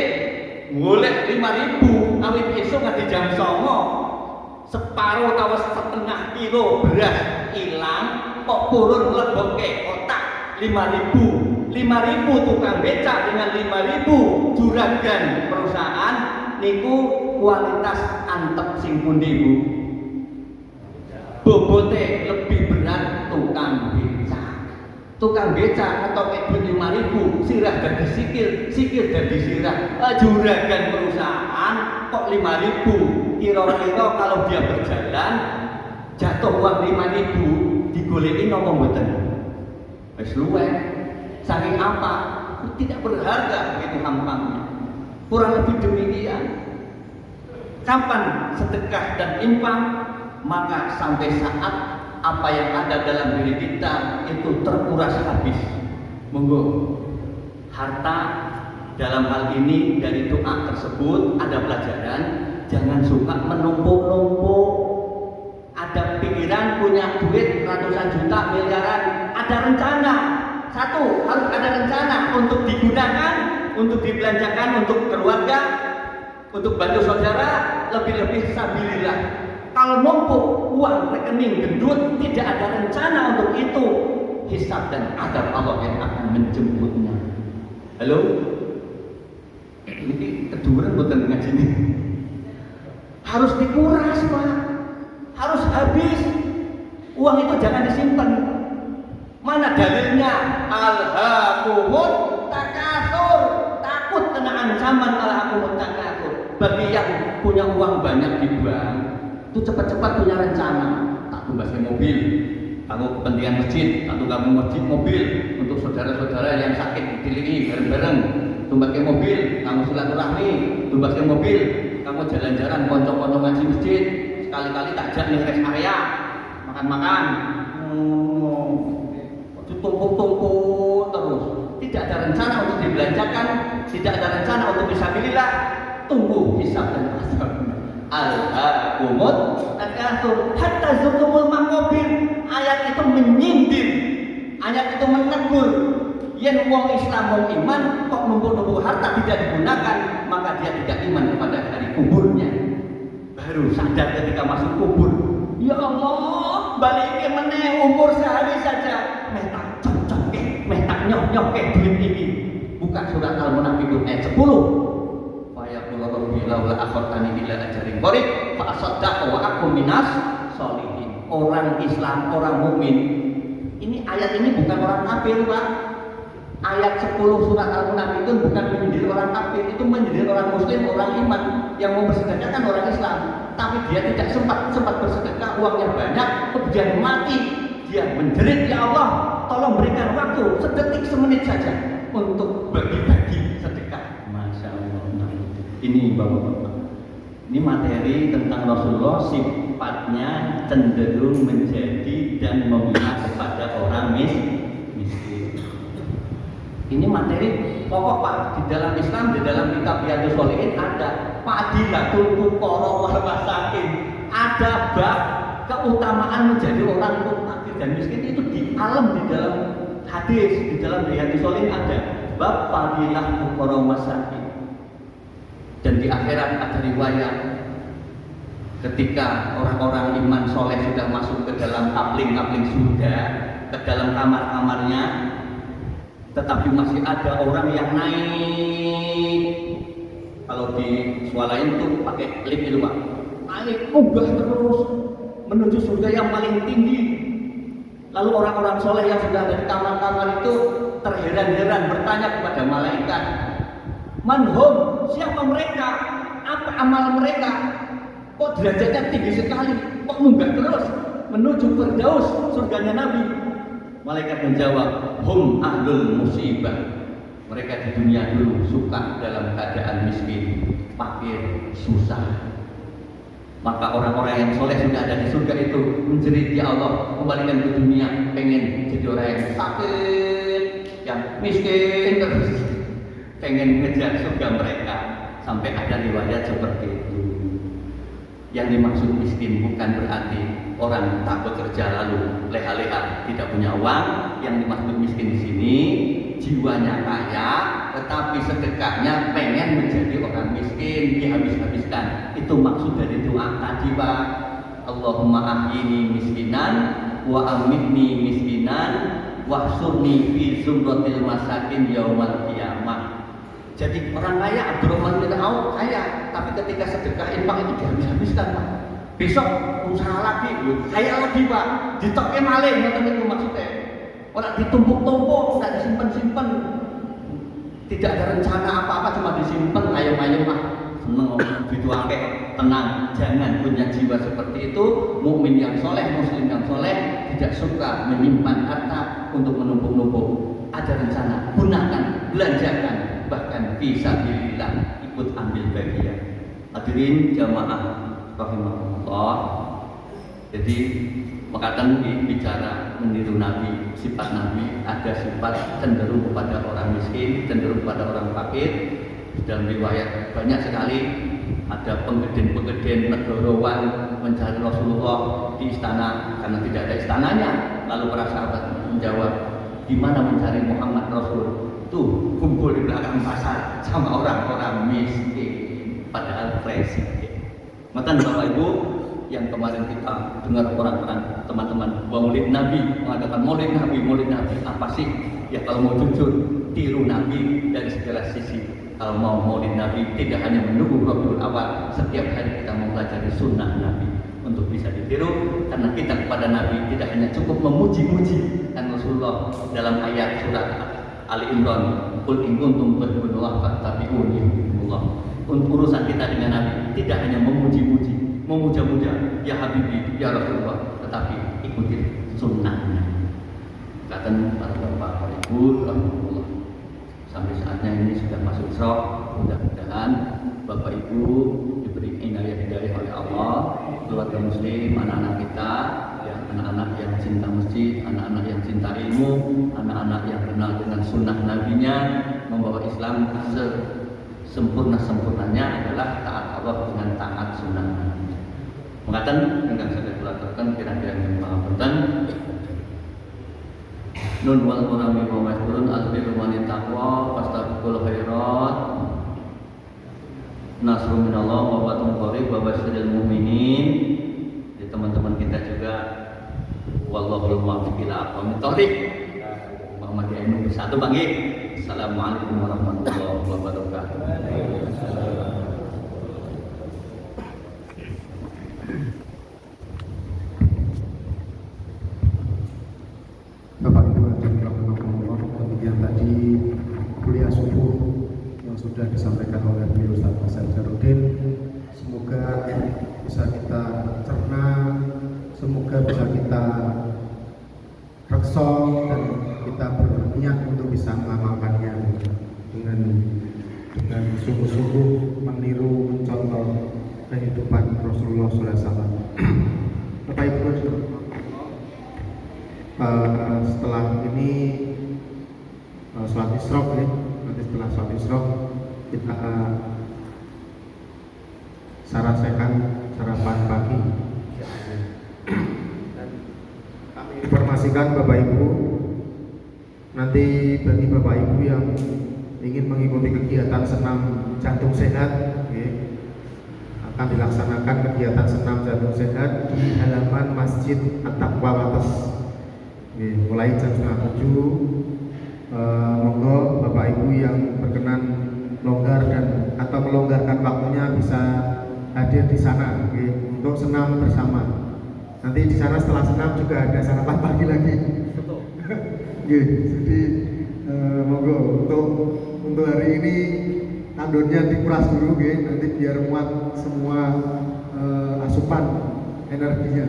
golek 5.000 awit esuk nganti jam 09.00 separuh atau setengah kilo beras hilang kok purun lebokke kotak 5.000 tukang becak dengan 5.000 juragan perusahaan niku kualitas antep sing pundi Bu? Bobote lebih berat tukang becak atau duit 5.000 sirah dari sikil dari sirah. Juragan perusahaan kok 5.000, kira-kira kalau dia berjalan jatuh uang 5.000 digoleki napa mboten? Wis luweh. Saking apa? Tidak berharga begitu hampangnya. Kurang lebih demikian. Kapan sedekah dan infak? Maka sampai saat apa yang ada dalam diri kita itu terkuras habis. Monggo. Harta dalam hal ini dari doa tersebut ada pelajaran, jangan suka menumpuk-numpuk. Ada pikiran punya duit ratusan juta, miliaran, ada rencana. Satu, harus ada rencana untuk digunakan, untuk dibelanjakan untuk keluarga, untuk bantu saudara, lebih-lebih sabilillah. Kalau numpuk uang rekening gendut, tidak ada rencana untuk itu, hisab dan azab Allah yang akan menjemputnya. Halo? Ini keduren bukan ngaji ini. Harus dikuras Pak, harus habis. Uang itu jangan disimpan. Mana dalilnya? Alhaakumut takatsur, takut kena ancaman alhaakumut takatsur. Bagi yang punya uang banyak di bank, itu cepat-cepat punya rencana. Tak tumbaskan mobil, kamu kepentingan masjid, atau kamu masjid mobil untuk saudara-saudara yang sakit ditilingi bareng-bareng. Tumbaskan mobil, kamu silaturahmi, tumbaskan mobil, kamu jalan-jalan konco-konco ngaji masjid, sekali-kali tak ajak nih rest area, makan-makan. Tumpuk-tumpuk terus, tidak ada rencana untuk dibelanjakan, tidak ada rencana untuk fisabilillah. Tunggu hisab dan azab. Al-haakumut takatsur hatta zurtumul maqabir. Ayat itu menyindir, ayat itu menegur. Yen wong Islam wong iman kok numpuk-numpuk harta tidak digunakan, maka dia tidak iman kepada hari kuburnya. Baru sadar ketika masuk kubur, ya Allah, balikin meneh umur sehari saja. Meh tak cocok meh tak nyok-nyok duit ini. Buka surat Al-Munafiqun ayat 10. Fa yaqulu rabbi laula akhartani ila ajalin qarib fa asaddaq wa akum minas sholihin. Orang Islam, orang mukmin. Ini ayat ini bukan orang kafir, Pak. Ayat 10 surat Al-Munafiqun bukan menyindir orang kafir, itu menyindir orang muslim, orang iman yang mau bersedekah kan orang Islam. Tapi dia tidak sempat bersedekah, uangnya banyak, kemudian mati. Dia menjerit, ya Allah, tolong berikan waktu sedetik semenit saja untuk bagi-bagi sedekah. Masya Allah. Ini bapak-bapak, ini materi tentang Rasulullah, sifatnya cenderung menjadi dan memihak kepada orang miskin. Ini materi pokok Pak, di dalam Islam, di dalam kitab Riyadhus Shalihin ada Fadilatul Fuqara wal Masakin. Ada bab keutamaan menjadi orang fakir dan miskin itu di alam, di dalam hadis, di dalam Riyadhus Shalihin ada bab Fadilah Fuqara Masakin. Dan di akhirat ada riwayat ketika orang-orang iman soleh sudah masuk ke dalam kapling-kapling surga, ke dalam kamar-kamarnya, tetapi masih ada orang yang naik. Kalau di swalain itu pakai lift itu Pak, naik munggah terus menuju surga yang paling tinggi. Lalu orang-orang soleh yang sudah ada di kamar-kamar itu terheran-heran bertanya kepada malaikat, manhum, siapa mereka? Apa amal mereka? Kok derajatnya tinggi sekali? Kok munggah terus menuju Firdaus, surganya Nabi? Malaikat menjawab, hum ahlul musibah. Mereka di dunia dulu suka dalam keadaan miskin, fakir, susah. Maka orang-orang yang soleh sudah ada di surga itu menjerit, ya Allah, kembalikan ke dunia, pengen jadi orang yang sakit, yang miskin terus, pengen ngejar surga mereka. Sampai ada riwayat seperti itu. Yang dimaksud miskin bukan berarti orang tak bekerja lalu leha-leha tidak punya uang. Yang dimaksud miskin di sini jiwanya kaya, tetapi sedekahnya pengen menjadi orang miskin, dihabis-habiskan. Itu maksud dari doa tadi, Pak. Allahumma ahyini miskinan wa amitni miskinan wahsurni fi zumratil masakin yaumal qiyamah. Jadi orang kaya, Abdurrahman bin Auf kaya, tapi ketika sedekah infak itu dihabis-habiskan, Pak. Besok usaha lagi, kaya lagi, Pak. Ditokke malih, ngoten niku maksudnya. Orang ditumpuk-tumpuk, tidak disimpan-simpan. Tidak ada rencana apa-apa, cuma disimpan, ayam-ayam mah seneng dituangke, tenang. Jangan punya jiwa seperti itu. Mukmin yang soleh, muslim yang soleh tidak suka menyimpan harta untuk menumpuk-numpuk. Ada rencana, gunakan, belanjakan, bahkan fisabilillah, ikut ambil bagian. Hadirin jamaah rahimahullah. Jadi makatan bicara meniru Nabi, sifat Nabi ada sifat cenderung kepada orang miskin, cenderung kepada orang fakir. Dalam riwayat banyak sekali ada penggeden-penggeden negarawan mencari Rasulullah di istana karena tidak ada istananya. Lalu para sahabat menjawab, di mana mencari Muhammad Rasul? Tuh kumpul di belakang pasar sama orang-orang miskin, padahal presiden. Maka Bapak Ibu, yang kemarin kita dengar orang-orang teman-teman Maulid Nabi mengatakan Maulid Nabi apa sih? Ya kalau mau jujur, tiru Nabi dari segala sisi. Kalau mau Maulid Nabi tidak hanya menunggu Rabiul Awal, setiap hari kita mempelajari sunnah Nabi untuk bisa ditiru, karena kita kepada Nabi tidak hanya cukup memuji-muji. Dan Rasulullah dalam ayat surat Ali Imran, qul in kuntum tuhibbunallah fattabi'uni yuhibbukumullah. Urusan kita dengan Nabi tidak hanya memuji-muji, memuja-muja, ya Habibi, ya Rasulullah, tetapi ikuti sunnahnya. Kata para bapak ibu, rahmatullah. Sampai saatnya ini sudah masuk Isra, mudah-mudahan bapak ibu diberi inayah hidayah oleh Allah, keluarga muslim, anak-anak kita, anak-anak yang cinta masjid, anak-anak yang cinta ilmu, anak-anak yang kenal dengan sunnah nabinya, membawa Islam sempurna-sempurnanya adalah taat Allah dengan taat sunnah Nabi. Mengatakan dengan saya kulaturkan kira-kira yang mengapunten nun wal qurami wa masrun asbiru wa taqwa fastabiqul khairat nasrun minallah wa fatun qarib wa basyiril mu'minin. Jadi teman-teman kita juga wallahul muwaffiq ila aqwamit thoriq. Muhammadiyah nomor 1 Bang. Assalamualaikum warahmatullahi wabarakatuh. Bapak Ibu hadirin rahimahullah, demikian tadi kuliah subuh yang sudah disampaikan oleh beliau Ustaz Hasan Jarudin. Semoga bisa kita cerna, semoga bisa kita reksa dan kita berniat untuk bisa mengamalkannya dengan sungguh-sungguh meniru mencontoh kehidupan Rasulullah SAW. Bapak Ibu, setelah ini sholat isyraq ya, nanti setelah sholat isyraq kita sarasekan sarapan pagi. Dan kami informasikan Bapak Ibu, nanti bagi Bapak Ibu yang ingin mengikuti kegiatan senam jantung sehat ya, akan dilaksanakan kegiatan senam jantung sehat di halaman Masjid At-Taqwa Wates. Mulai jam 6:30. Monggo Bapak Ibu yang berkenan longgar dan atau melonggarkan waktunya bisa hadir di sana untuk senam bersama. Nanti di sana setelah senam juga ada sarapan pagi lagi. Betul. Jadi monggo untuk hari ini tandonnya dikuras dulu nanti biar muat semua asupan energinya.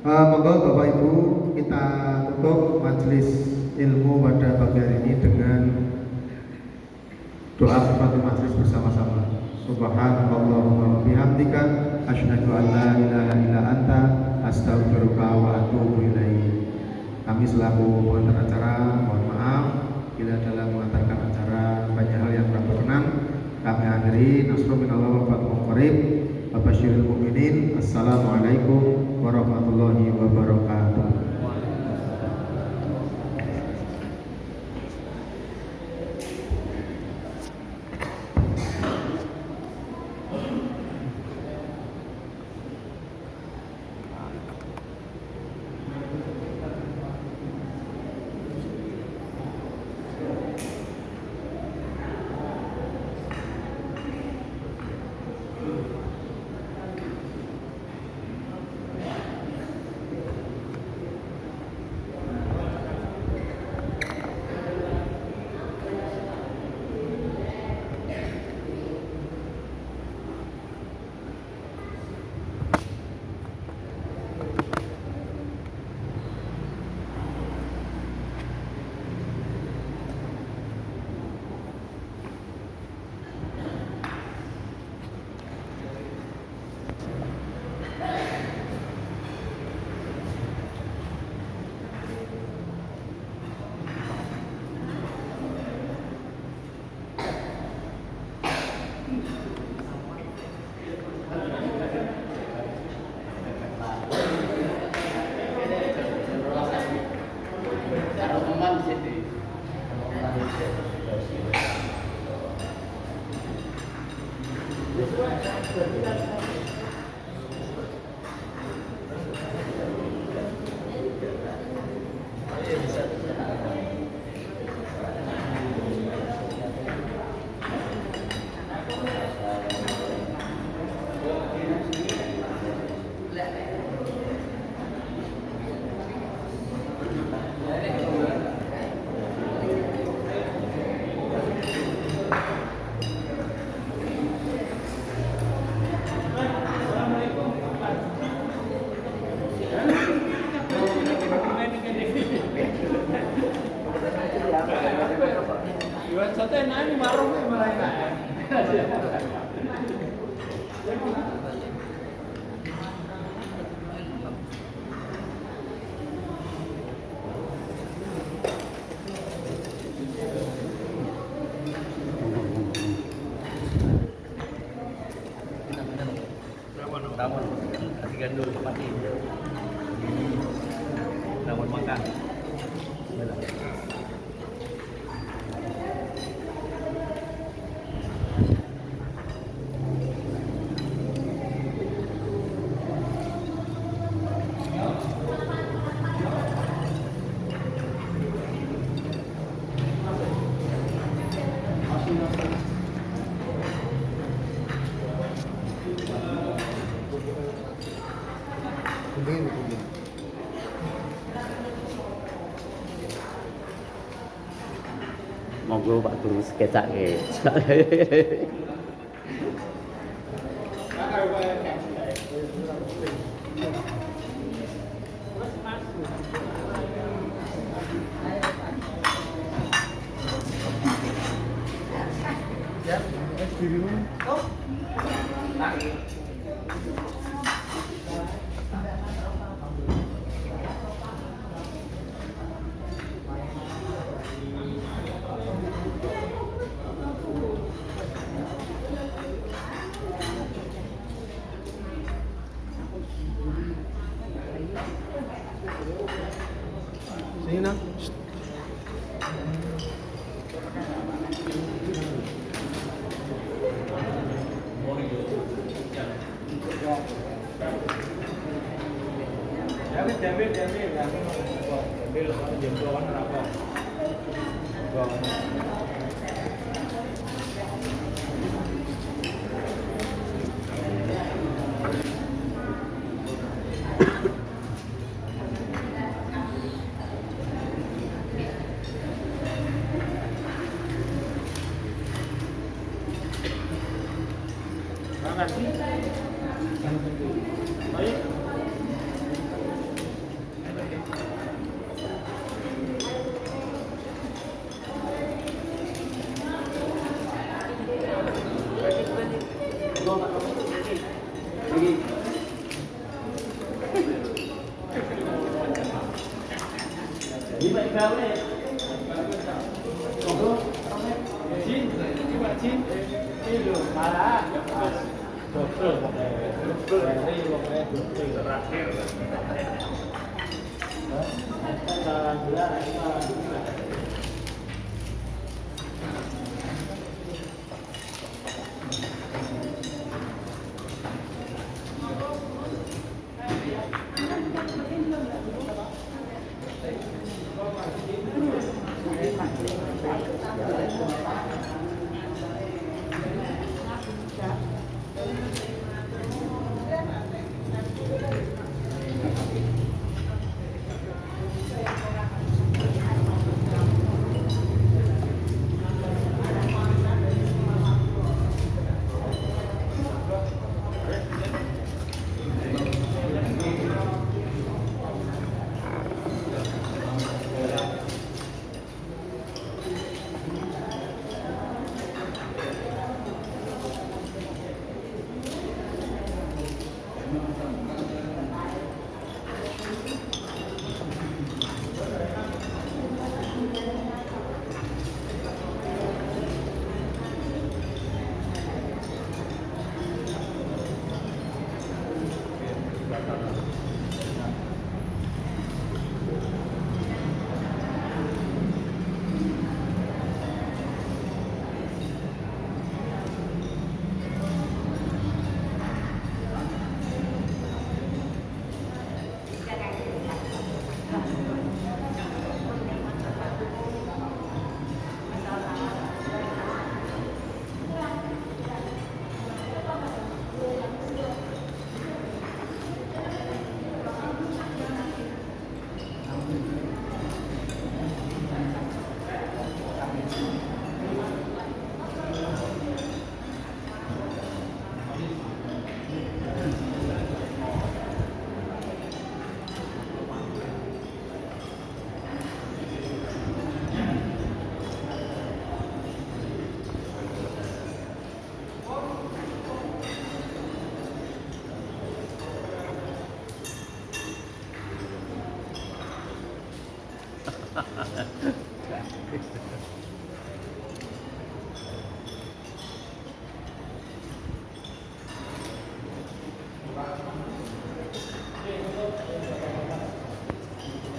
Monggo Bapak Ibu, kita tutup majelis ilmu pada pagi hari ini dengan doa seperti majelis bersama-sama. Subhanallahumma wa bihamdika asyhadu an la ilaha illa anta astaghfiruka wa atubu ilaik. Kami selaku pengantar acara mohon maaf bila dalam mengantarkan acara banyak hal yang kurang berkenan. Kami akhiri, nasrul minallah wa fathun qarib wa basyiril mu'minin. Assalamualaikum warahmatullahi wabarakatuh. Rawon, kasih gandul, pati. Rawon makan. Monggo Pak Guru sketsake. Sini nak.